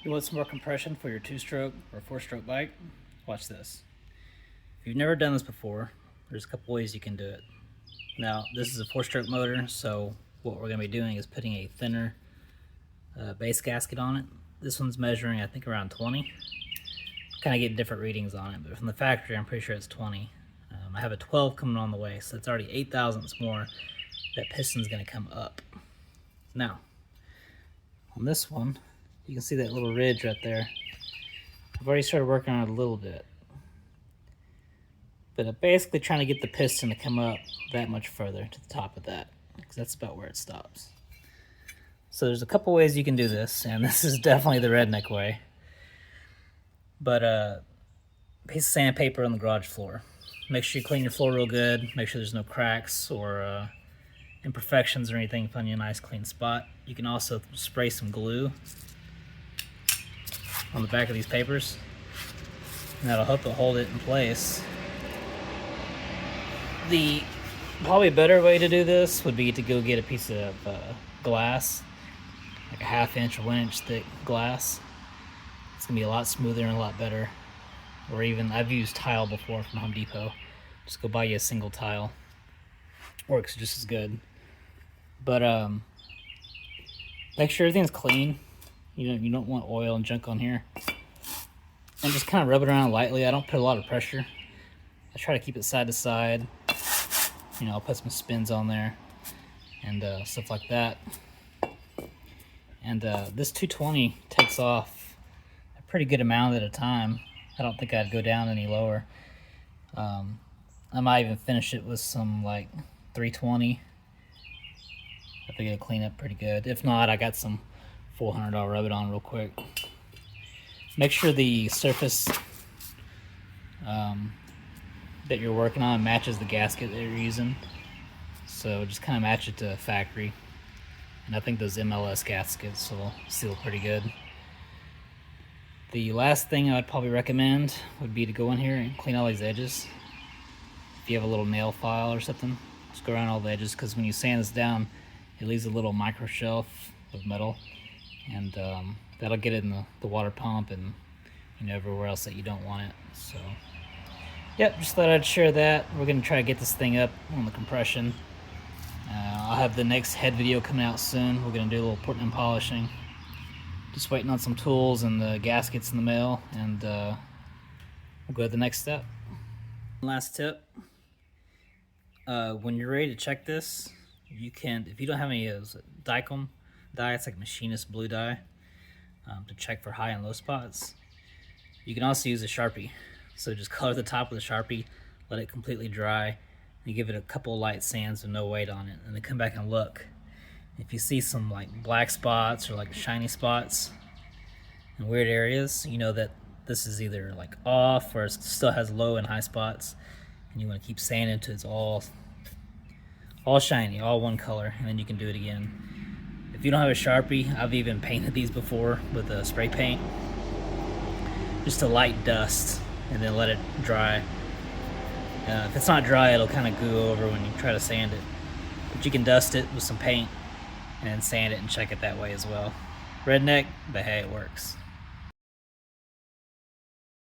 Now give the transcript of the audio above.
You want some more compression for your 2-stroke or 4-stroke bike? Watch this. If you've never done this before, there's a couple ways you can do it. Now, this is a 4-stroke motor, so what we're going to be doing is putting a thinner base gasket on it. This one's measuring, I think, around 20. Kind of getting different readings on it, but from the factory, I'm pretty sure it's 20. I have a 12 coming on the way, so it's already 8 thousandths more. That piston's going to come up. Now, on this one, you can see that little ridge right there. I've already started working on it a little bit. But I'm basically trying to get the piston to come up that much further to the top of that, because that's about where it stops. So there's a couple ways you can do this, and this is definitely the redneck way. But a piece of sandpaper on the garage floor. Make sure you clean your floor real good. Make sure there's no cracks or imperfections or anything. Find you a nice clean spot. You can also spray some glue on the back of these papers, and that'll help it hold it in place. The probably better way to do this would be to go get a piece of glass, like a 1/2 inch or 1 inch thick glass. It's gonna be a lot smoother and a lot better. Or even, I've used tile before from Home Depot. Just go buy you a single tile. Works just as good. But make sure everything's clean. You don't want oil and junk on here. And just kind of rub it around lightly. I don't put a lot of pressure. I try to keep it side to side. I'll put some spins on there and stuff like that. And this 220 takes off a pretty good amount at a time. I don't think I'd go down any lower. I might even finish it with some like 320. I think it'll clean up pretty good. If not, I got some $400. I'll rub it on real quick. Make sure the surface that you're working on matches the gasket that you're using. So just kind of match it to factory. And I think those MLS gaskets will seal pretty good. The last thing I would probably recommend would be to go in here and clean all these edges. If you have a little nail file or something, just go around all the edges, because when you sand this down, it leaves a little micro shelf of metal, and that'll get it in the water pump and everywhere else that you don't want it. So yep, just thought I'd share that. We're gonna try to get this thing up on the compression. I'll have the next head video coming out soon. We're gonna do a little porting and polishing. Just waiting on some tools and the gaskets in the mail, and we'll go to the next step. Last tip, when you're ready to check this, you can, if you don't have any Dicom dye, it's like machinist blue dye, to check for high and low spots. You can also use a Sharpie. So just color the top with a Sharpie, let it completely dry, and give it a couple light sands with no weight on it, and then come back and look. If you see some like black spots or like shiny spots in weird areas, you know that this is either like off or it still has low and high spots, and you want to keep sanding until it's all shiny, all one color, and then you can do it again. If you don't have a Sharpie, I've even painted these before with a spray paint, just to light dust, and then let it dry. If it's not dry, it'll kind of goo over when you try to sand it. But you can dust it with some paint and sand it and check it that way as well. Redneck, but hey, it works.